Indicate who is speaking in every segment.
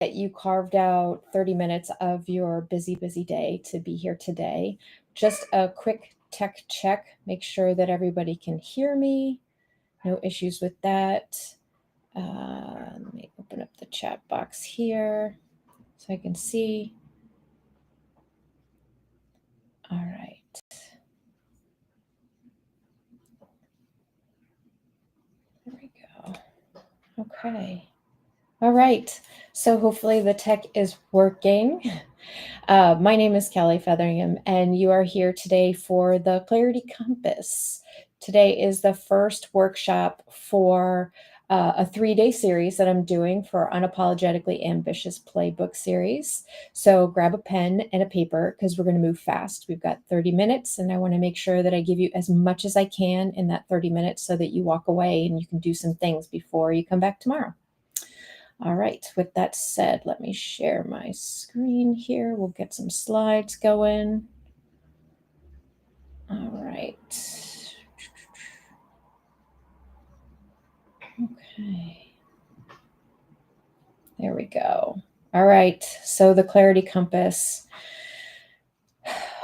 Speaker 1: that you carved out 30 minutes of your busy, busy day to be here today. Just a quick tech check, make sure that everybody can hear me. No issues with that. Let me open up the chat box here so I can see. All right. There we go. Okay. All right. So hopefully the tech is working. My name is Kelly Featheringham, and you are here today for the Clarity Compass. Today is the first workshop for a 3-day series that I'm doing for Unapologetically Ambitious Playbook series. So grab a pen and a paper because we're going to move fast. We've got 30 minutes, and I want to make sure that I give you as much as I can in that 30 minutes so that you walk away and you can do some things before you come back tomorrow. All right, with that said, let me share my screen here. We'll get some slides going. All right. Okay. There we go. All right, so the Clarity Compass.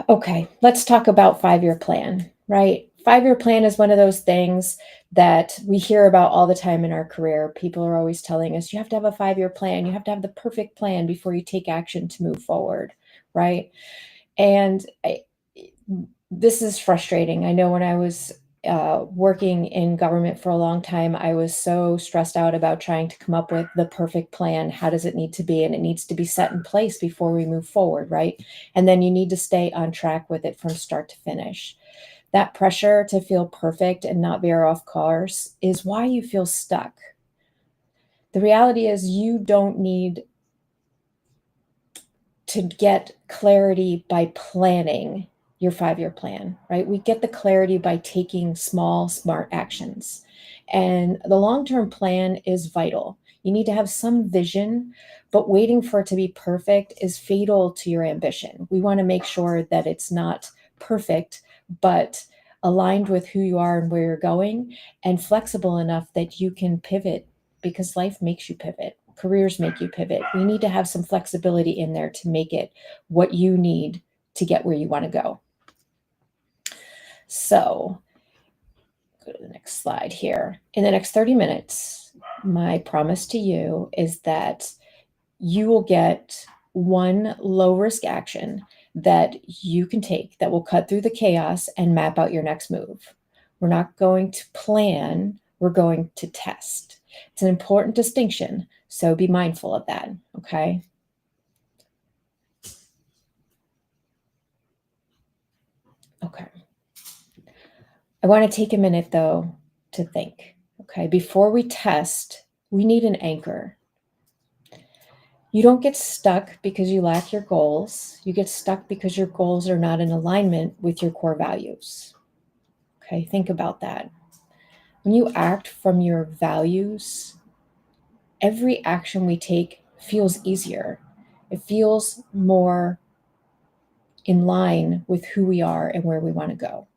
Speaker 1: Okay, let's talk about 5-year plan, right? 5-year plan is one of those things that we hear about all the time in our career. People are always telling us, you have to have a 5-year plan. You have to have the perfect plan before you take action to move forward, right? And this is frustrating. I know when I was working in government for a long time, I was so stressed out about trying to come up with the perfect plan. How does it need to be? And it needs to be set in place before we move forward, right? And then you need to stay on track with it from start to finish. That pressure to feel perfect and not veer off course is why you feel stuck. The reality is you don't need to get clarity by planning your 5-year plan, right? We get the clarity by taking small, smart actions. And the long-term plan is vital. You need to have some vision, but waiting for it to be perfect is fatal to your ambition. We want to make sure that it's not perfect, but aligned with who you are and where you're going, and flexible enough that you can pivot because life makes you pivot. Careers make you pivot. We need to have some flexibility in there to make it what you need to get where you want to go. So go to the next slide here. In the next 30 minutes, my promise to you is that you will get one low-risk action that you can take that will cut through the chaos and map out your next move. We're not going to plan, we're going to test. It's an important distinction, so be mindful of that, okay? Okay. I want to take a minute, though, to think, okay? Before we test, we need an anchor. You don't get stuck because you lack your goals. You get stuck because your goals are not in alignment with your core values. Okay, think about that. When you act from your values, every action we take feels easier. It feels more in line with who we are and where we want to go.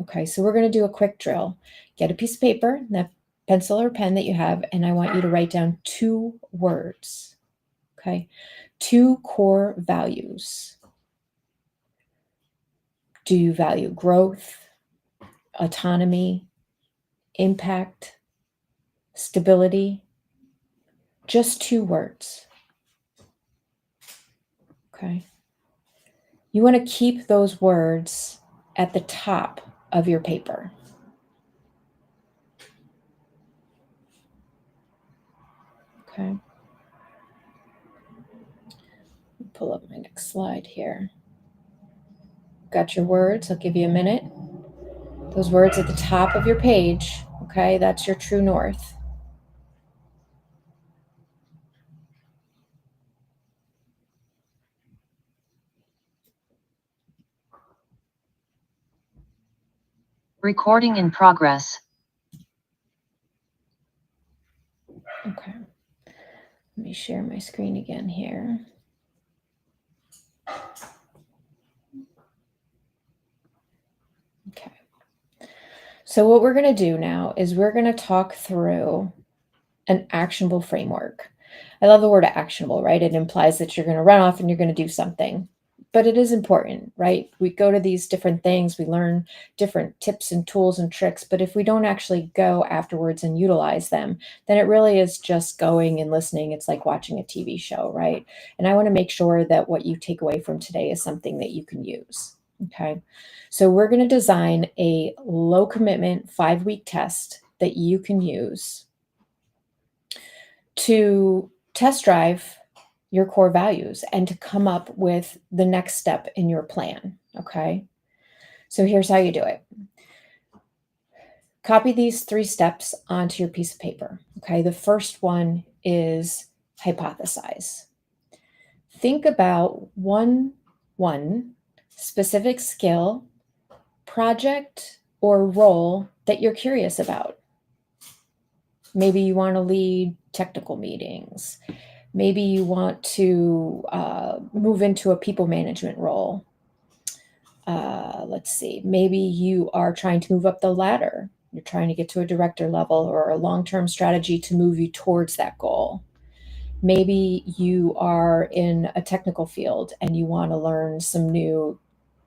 Speaker 1: Okay, so we're going to do a quick drill. Get a piece of paper, that pencil or pen that you have, and I want you to write down 2 words. Okay, 2 core values. Do you value growth, autonomy, impact, stability? Just 2 words. Okay. You want to keep those words at the top of your paper. Okay. Pull up my next slide here. Got your words? I'll give you a minute. Those words at the top of your page, okay? That's your true north.
Speaker 2: Recording in progress.
Speaker 1: Okay. Let me share my screen again here. Okay. So what we're going to do now is we're going to talk through an actionable framework. I love the word actionable, right? It implies that you're going to run off and you're going to do something. But it is important, right? We go to these different things, we learn different tips and tools and tricks, but if we don't actually go afterwards and utilize them, then it really is just going and listening. It's like watching a TV show, right? And I want to make sure that what you take away from today is something that you can use. Okay. So we're going to design a low commitment 5-week test that you can use to test drive your core values and to come up with the next step in your plan. Okay. So here's how you do it. Copy these 3 steps onto your piece of paper. Okay. The first one is hypothesize. Think about one specific skill, project, or role that you're curious about. Maybe you want to lead technical meetings. Maybe you want to move into a people management role. Let's see, maybe you are trying to move up the ladder. You're trying to get to a director level or a long-term strategy to move you towards that goal. Maybe you are in a technical field and you want to learn some new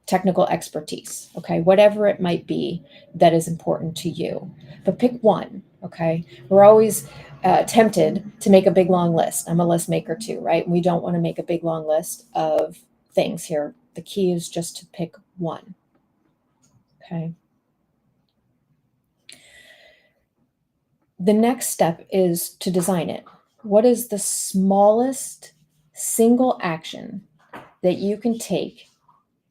Speaker 1: technical expertise. Okay, whatever it might be that is important to you, but pick one. Okay, we're always tempted to make a big long list. I'm a list maker too, right? We don't want to make a big long list of things here. The key is just to pick one. Okay. The next step is to design it. What is the smallest single action that you can take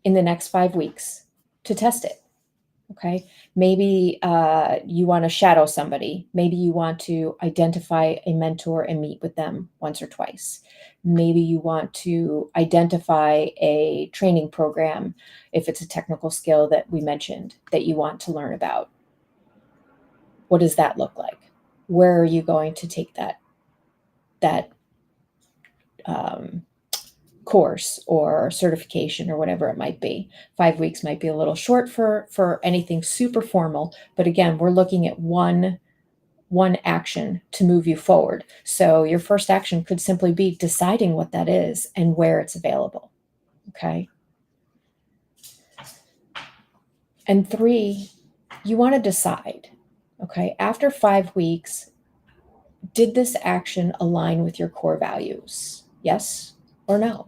Speaker 1: in the next 5 weeks to test it? Okay. Maybe you want to shadow somebody. Maybe you want to identify a mentor and meet with them once or twice. Maybe you want to identify a training program, if it's a technical skill that we mentioned that you want to learn about. What does that look like? Where are you going to take that course or certification or whatever it might be? 5 weeks might be a little short for anything super formal, but again, we're looking at one action to move you forward. So your first action could simply be deciding what that is and where it's available. Okay. And 3, you want to decide, okay, after 5 weeks, did this action align with your core values? Yes or no?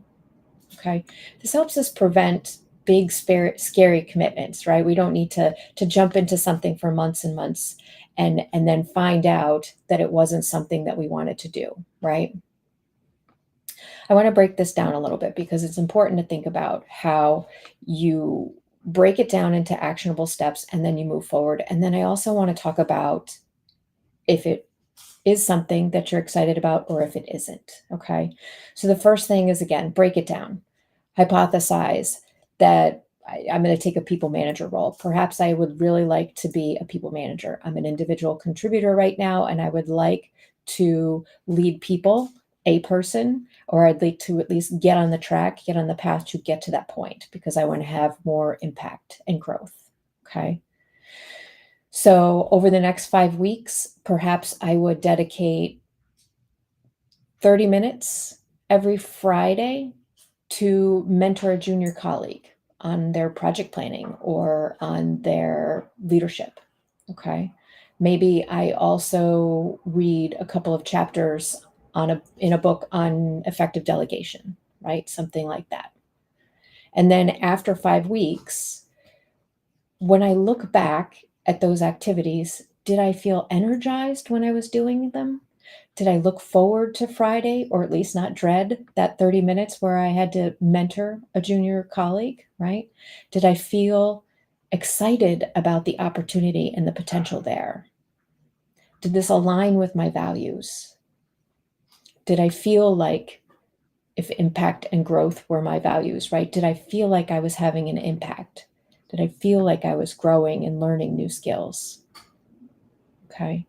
Speaker 1: Okay. This helps us prevent big, scary commitments, right? We don't need to jump into something for months and months and then find out that it wasn't something that we wanted to do, right? I want to break this down a little bit because it's important to think about how you break it down into actionable steps and then you move forward. And then I also want to talk about if it is something that you're excited about or if it isn't. Okay. So the first thing is, again, break it down. Hypothesize that I'm going to take a people manager role. Perhaps I would really like to be a people manager. I'm an individual contributor right now, and I would like to lead people, a person, or I'd like to at least get on the track, get on the path to get to that point because I want to have more impact and growth. Okay. So over the next 5 weeks, perhaps I would dedicate 30 minutes every Friday to mentor a junior colleague on their project planning or on their leadership. Okay. Maybe I also read a couple of chapters in a book on effective delegation, right? Something like that. And then after 5 weeks, when I look back at those activities, did I feel energized when I was doing them? Did I look forward to Friday or at least not dread that 30 minutes where I had to mentor a junior colleague, right? Did I feel excited about the opportunity and the potential there? Did this align with my values? Did I feel like if impact and growth were my values, right? Did I feel like I was having an impact? Did I feel like I was growing and learning new skills? Okay.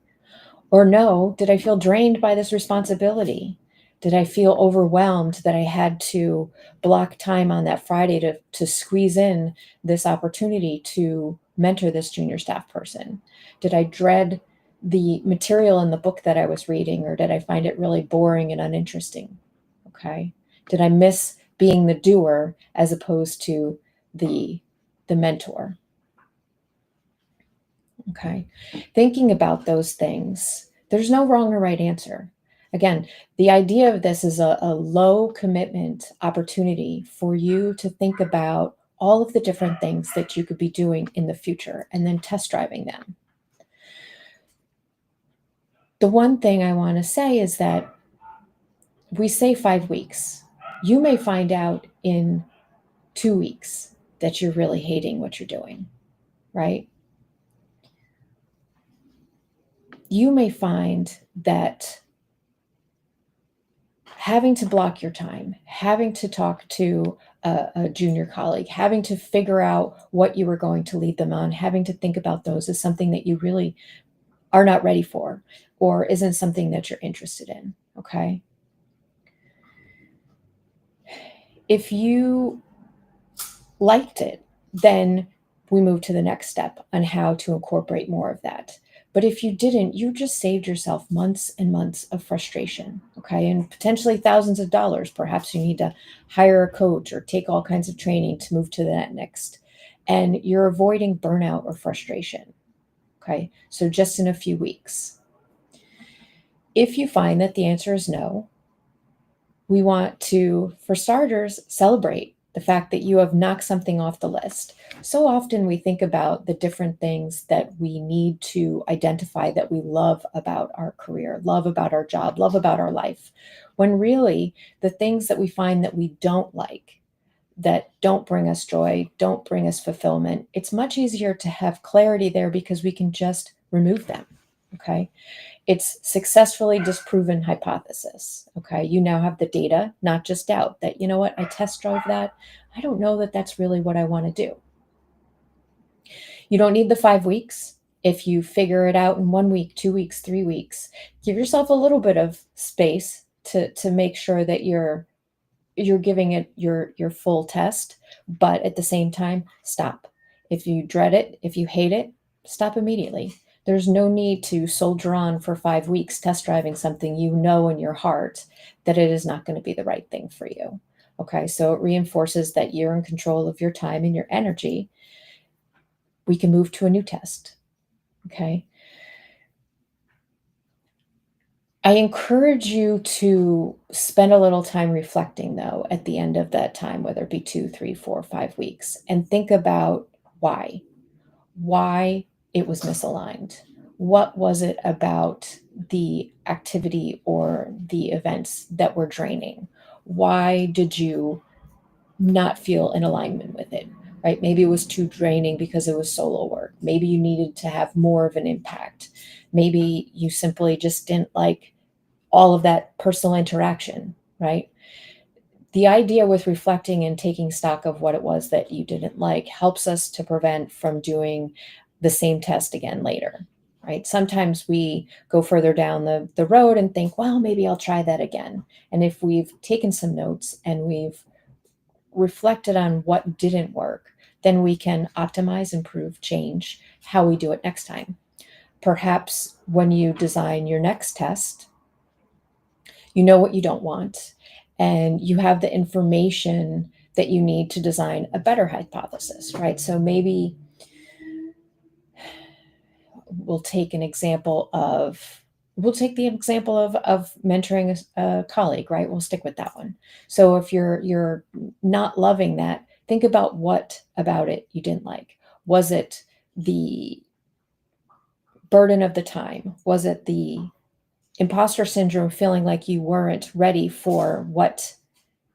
Speaker 1: Or no, did I feel drained by this responsibility? Did I feel overwhelmed that I had to block time on that Friday to squeeze in this opportunity to mentor this junior staff person? Did I dread the material in the book that I was reading, or did I find it really boring and uninteresting? Okay. Did I miss being the doer as opposed to the mentor? Okay. Thinking about those things, there's no wrong or right answer. Again, the idea of this is a low commitment opportunity for you to think about all of the different things that you could be doing in the future and then test driving them. The one thing I want to say is that we say 5 weeks. You may find out in 2 weeks that you're really hating what you're doing, right? You may find that having to block your time, having to talk to a junior colleague, having to figure out what you were going to lead them on, having to think about those is something that you really are not ready for or isn't something that you're interested in. Okay. If you liked it, then we move to the next step on how to incorporate more of that. But if you didn't, you just saved yourself months and months of frustration, okay? And potentially thousands of dollars. Perhaps you need to hire a coach or take all kinds of training to move to that next. And you're avoiding burnout or frustration, okay? So just in a few weeks. If you find that the answer is no, we want to, for starters, celebrate the fact that you have knocked something off the list. So often we think about the different things that we need to identify that we love about our career, love about our job, love about our life, when really the things that we find that we don't like, that don't bring us joy, don't bring us fulfillment, it's much easier to have clarity there because we can just remove them. Okay. It's successfully disproven hypothesis. Okay. You now have the data, not just doubt that, you know what, I test drove that. I don't know that that's really what I want to do. You don't need the 5 weeks. If you figure it out in 1 week, 2 weeks, 3 weeks, give yourself a little bit of space to make sure that you're giving it your full test, but at the same time, stop. If you dread it, if you hate it, stop immediately. There's no need to soldier on for 5 weeks test driving something you know in your heart that it is not going to be the right thing for you. Okay, so it reinforces that you're in control of your time and your energy. We can move to a new test. Okay. I encourage you to spend a little time reflecting, though, at the end of that time, whether it be 2, 3, 4, 5 weeks, and think about why it was misaligned. What was it about the activity or the events that were draining? Why did you not feel in alignment with it? Right? Maybe it was too draining because it was solo work. Maybe you needed to have more of an impact. Maybe you simply just didn't like all of that personal interaction, right? The idea with reflecting and taking stock of what it was that you didn't like helps us to prevent from doing the same test again later, right? Sometimes we go further down the road and think, well, maybe I'll try that again. And if we've taken some notes and we've reflected on what didn't work, then we can optimize, improve, change how we do it next time. Perhaps when you design your next test, you know what you don't want, and you have the information that you need to design a better hypothesis, right? So maybe we'll take an example of we'll take the example of mentoring a colleague, right? We'll stick with that one. So if you're not loving that, think about what about it you didn't like. Was it the burden of the time? Was it the imposter syndrome, feeling like you weren't ready for what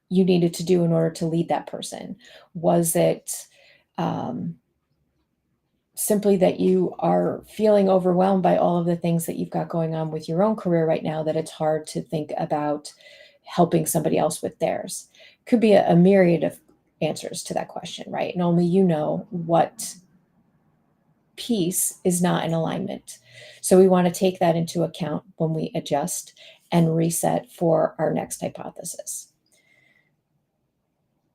Speaker 1: you needed to do in order to lead that person? Was it um, simply that you are feeling overwhelmed by all of the things that you've got going on with your own career right now that it's hard to think about helping somebody else with theirs? Could be a myriad of answers to that question, right? And only you know what piece is not in alignment. So we want to take that into account when we adjust and reset for our next hypothesis.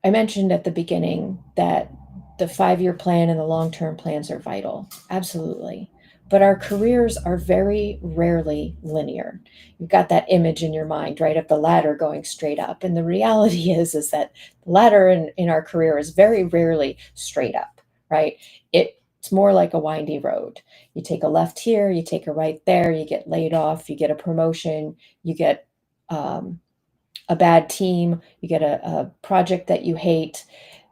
Speaker 1: I mentioned at the beginning that the 5-year plan and the long-term plans are vital. Absolutely. but our careers are very rarely linear. You've got that image in your mind, right, of the ladder going straight up. And the reality is that the ladder in our career is very rarely straight up, right? It's more like a windy road. You take a left here, you take a right there, you get laid off, you get a promotion, you get a bad team, you get a project that you hate,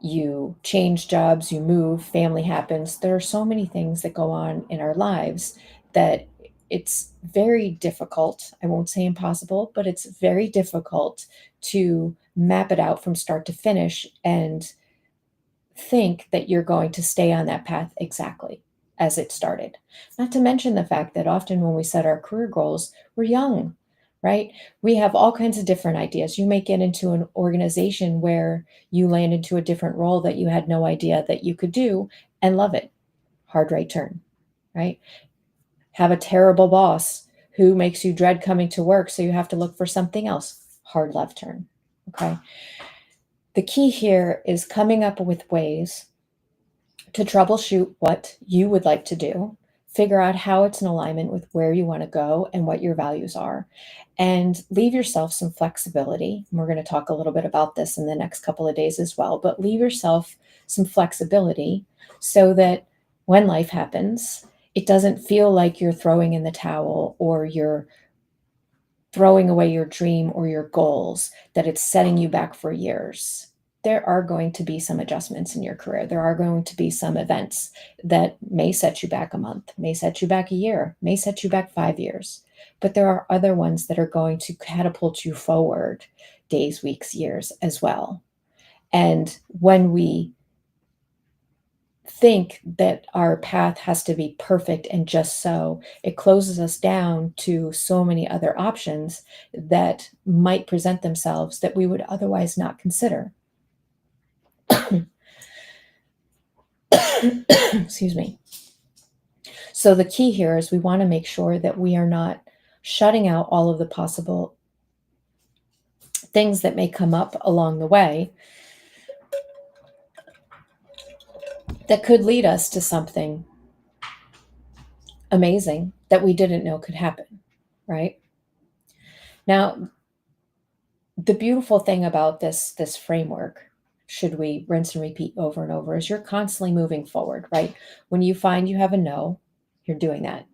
Speaker 1: you change jobs, you move, family happens. There are so many things that go on in our lives that it's very difficult. I won't say impossible, but it's very difficult to map it out from start to finish and think that you're going to stay on that path exactly as it started. Not to mention the fact that often when we set our career goals, we're young, right? We have all kinds of different ideas. You may get into an organization where you land into a different role that you had no idea that you could do and love it. Hard right turn, right? Have a terrible boss who makes you dread coming to work, so you have to look for something else. Hard left turn, okay? The key here is coming up with ways to troubleshoot what you would like to do, figure out how it's in alignment with where you want to go and what your values are, and leave yourself some flexibility. And we're going to talk a little bit about this in the next couple of days as well, but leave yourself some flexibility so that when life happens, it doesn't feel like you're throwing in the towel or you're throwing away your dream or your goals, that it's setting you back for years. There are going to be some adjustments in your career. There are going to be some events that may set you back a month, may set you back a year, may set you back 5 years. But there are other ones that are going to catapult you forward days, weeks, years as well. And when we think that our path has to be perfect and just so, it closes us down to so many other options that might present themselves that we would otherwise not consider. Excuse me. So the key here is we want to make sure that we are not shutting out all of the possible things that may come up along the way that could lead us to something amazing that we didn't know could happen, right? Now, the beautiful thing about this framework, should we rinse and repeat over and over, is you're constantly moving forward, right? When you find you have a no, you're doing that.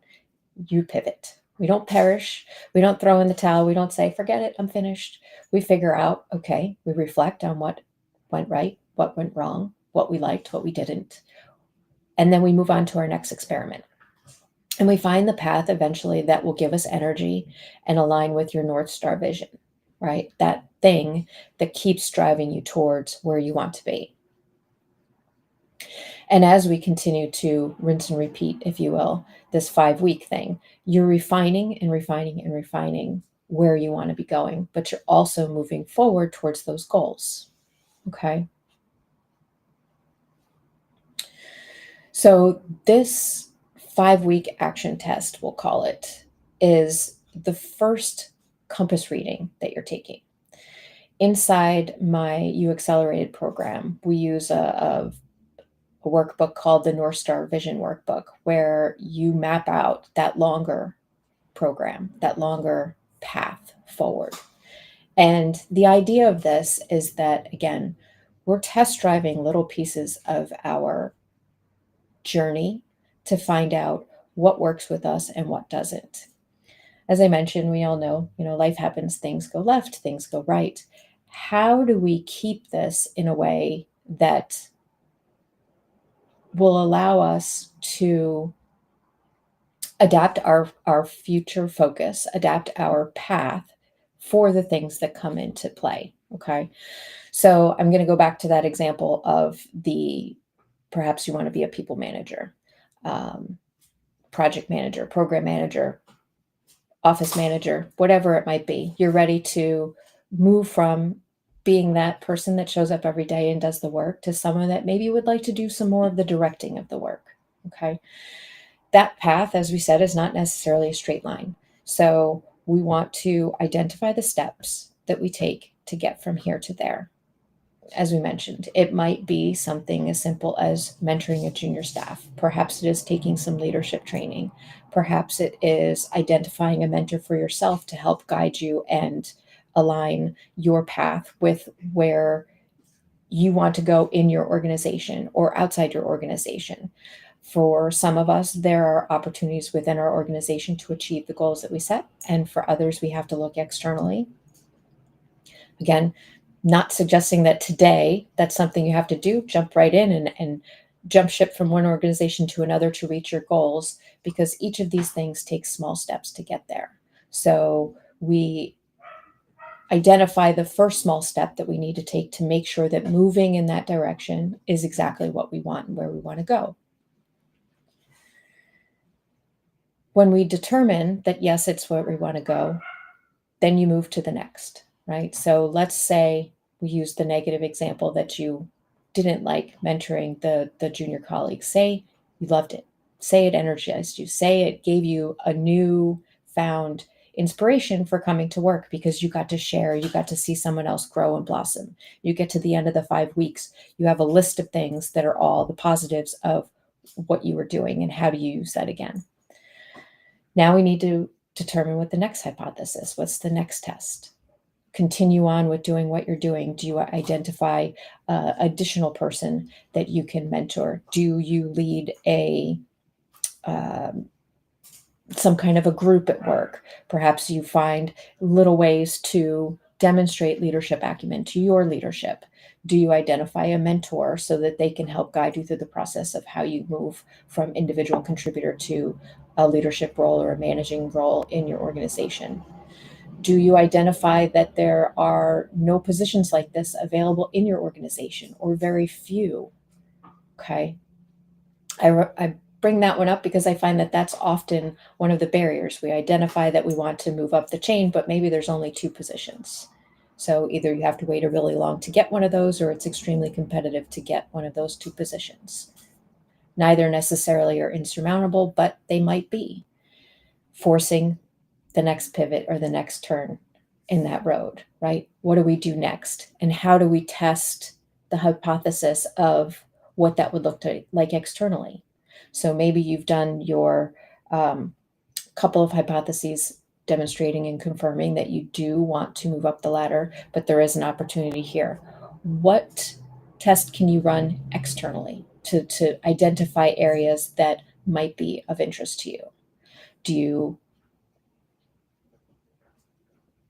Speaker 1: You pivot. We don't perish. We don't throw in the towel. We don't say, forget it, I'm finished. We figure out, okay, we reflect on what went right, what went wrong, what we liked, what we didn't. And then we move on to our next experiment. And we find the path eventually that will give us energy and align with your North Star vision, right? That thing that keeps driving you towards where you want to be. And as we continue to rinse and repeat, if you will, this 5-week thing, you're refining and refining and refining where you want to be going, but you're also moving forward towards those goals. Okay. So this 5-week action test, we'll call it, is the first compass reading that you're taking. Inside my U Accelerated program, we use a workbook called the North Star Vision Workbook, where you map out that longer program, that longer path forward. And the idea of this is that, again, we're test driving little pieces of our journey to find out what works with us and what doesn't. As I mentioned, we all know, life happens, things go left, things go right. How do we keep this in a way that will allow us to adapt our future focus, adapt our path for the things that come into play? Okay. So I'm going to go back to that example of perhaps you want to be a people manager, project manager, program manager, office manager, whatever it might be. You're ready to move from being that person that shows up every day and does the work to someone that maybe would like to do some more of the directing of the work. Okay. That path, as we said, is not necessarily a straight line. So we want to identify the steps that we take to get from here to there. as we mentioned, it might be something as simple as mentoring a junior staff. Perhaps it is taking some leadership training. Perhaps it is identifying a mentor for yourself to help guide you and align your path with where you want to go in your organization or outside your organization. For some of us, there are opportunities within our organization to achieve the goals that we set. And for others, we have to look externally. Again, not suggesting that today that's something you have to do, jump right in and jump ship from one organization to another to reach your goals, because each of these things takes small steps to get there. So we identify the first small step that we need to take to make sure that moving in that direction is exactly what we want and where we want to go. When we determine that, yes, it's where we want to go, then you move to the next, right? So let's say we use the negative example that you didn't like mentoring the junior colleagues. Say you loved it. Say it energized you. Say it gave you a new found inspiration for coming to work because you got to share, you got to see someone else grow and blossom. You get to the end of the 5 weeks, you have a list of things that are all the positives of what you were doing and how do you use that again. Now we need to determine what the next hypothesis, what's the next test? Continue on with doing what you're doing. Do you identify additional person that you can mentor? Do you lead a some kind of a group at work? Perhaps you find little ways to demonstrate leadership acumen to your leadership. Do you identify a mentor so that they can help guide you through the process of how you move from individual contributor to a leadership role or a managing role in your organization? Do you identify that there are no positions like this available in your organization or very few? Okay. I bring that one up because I find that that's often one of the barriers. We identify that we want to move up the chain, but maybe there's only 2 positions. So either you have to wait a really long to get one of those, or it's extremely competitive to get one of those 2 positions. Neither necessarily are insurmountable, but they might be, forcing the next pivot or the next turn in that road, right? What do we do next? And how do we test the hypothesis of what that would look like externally? So maybe you've done your couple of hypotheses demonstrating and confirming that you do want to move up the ladder, but there is an opportunity here. What test can you run externally to identify areas that might be of interest to you? Do you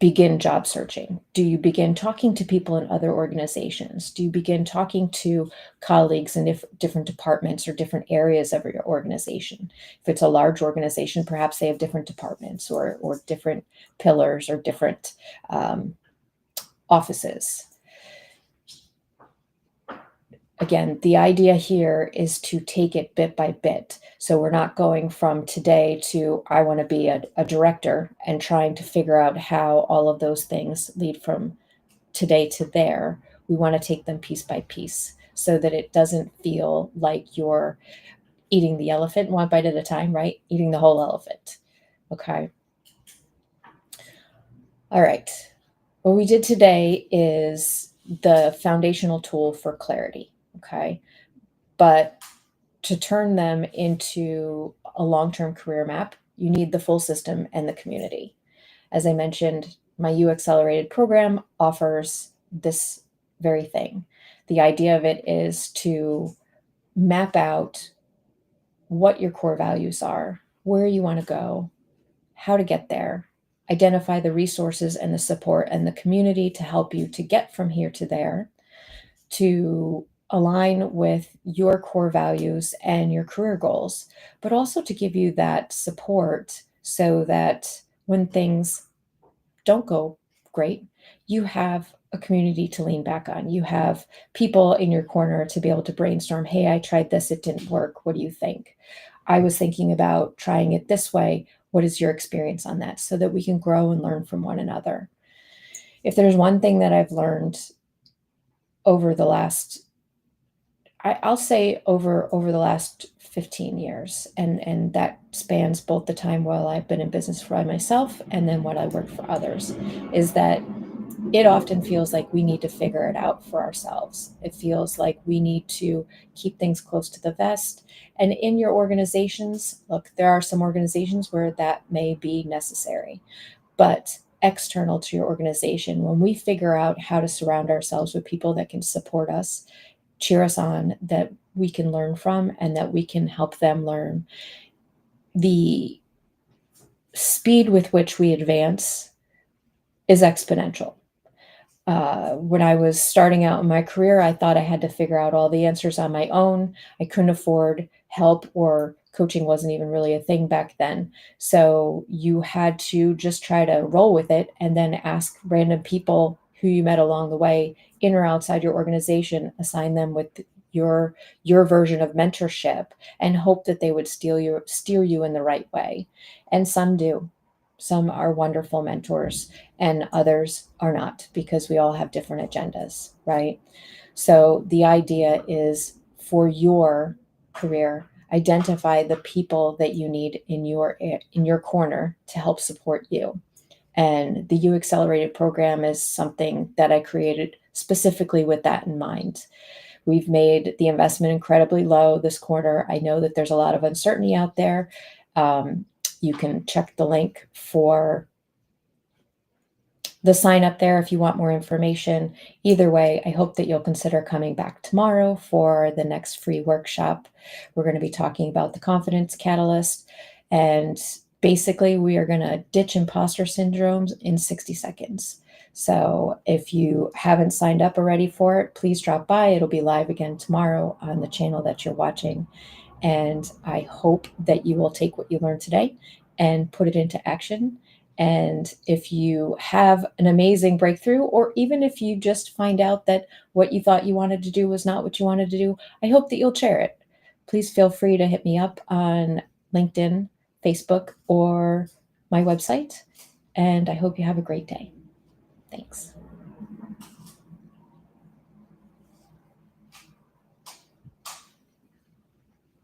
Speaker 1: begin job searching? Do you begin talking to people in other organizations? Do you begin talking to colleagues in different departments or different areas of your organization? If it's a large organization, perhaps they have different departments or different pillars or different offices. Again, the idea here is to take it bit by bit. So we're not going from today to I want to be a director and trying to figure out how all of those things lead from today to there. We want to take them piece by piece so that it doesn't feel like you're eating the elephant one bite at a time, right? Eating the whole elephant. Okay. All right. What we did today is the foundational tool for clarity. Okay. But to turn them into a long-term career map, you need the full system and the community. As I mentioned, my U Accelerated program offers this very thing. The idea of it is to map out what your core values are, where you want to go, how to get there, identify the resources and the support and the community to help you to get from here to there, to align with your core values and your career goals, but also to give you that support so that when things don't go great, you have a community to lean back on. You have people in your corner to be able to brainstorm, hey, I tried this, it didn't work. What do you think? I was thinking about trying it this way. What is your experience on that? So that we can grow and learn from one another. If there's one thing that I've learned over the last, I'll say over the last 15 years, and that spans both the time while I've been in business for myself and then when I work for others, is that it often feels like we need to figure it out for ourselves. It feels like we need to keep things close to the vest. And in your organizations, look, there are some organizations where that may be necessary, but external to your organization, when we figure out how to surround ourselves with people that can support us, cheer us on, that we can learn from, and that we can help them learn, the speed with which we advance is exponential. When I was starting out in my career, I thought I had to figure out all the answers on my own. I couldn't afford help, or coaching wasn't even really a thing back then. So you had to just try to roll with it and then ask random people who you met along the way, in or outside your organization, assign them with your version of mentorship, and hope that they would steer you in the right way. And some do. Some are wonderful mentors and others are not, because we all have different agendas, right? So the idea is, for your career, identify the people that you need in your corner to help support you. And the U Accelerated program is something that I created specifically with that in mind. We've made the investment incredibly low this quarter. I know that there's a lot of uncertainty out there. You can check the link for the sign up there if you want more information. Either way, I hope that you'll consider coming back tomorrow for the next free workshop. We're going to be talking about the confidence catalyst. And basically, we are going to ditch imposter syndromes in 60 seconds. So if you haven't signed up already for it, please drop by. It'll be live again tomorrow on the channel that you're watching. And I hope that you will take what you learned today and put it into action. And if you have an amazing breakthrough, or even if you just find out that what you thought you wanted to do was not what you wanted to do, I hope that you'll share it. Please feel free to hit me up on LinkedIn, Facebook, or my website. And I hope you have a great day. Thanks.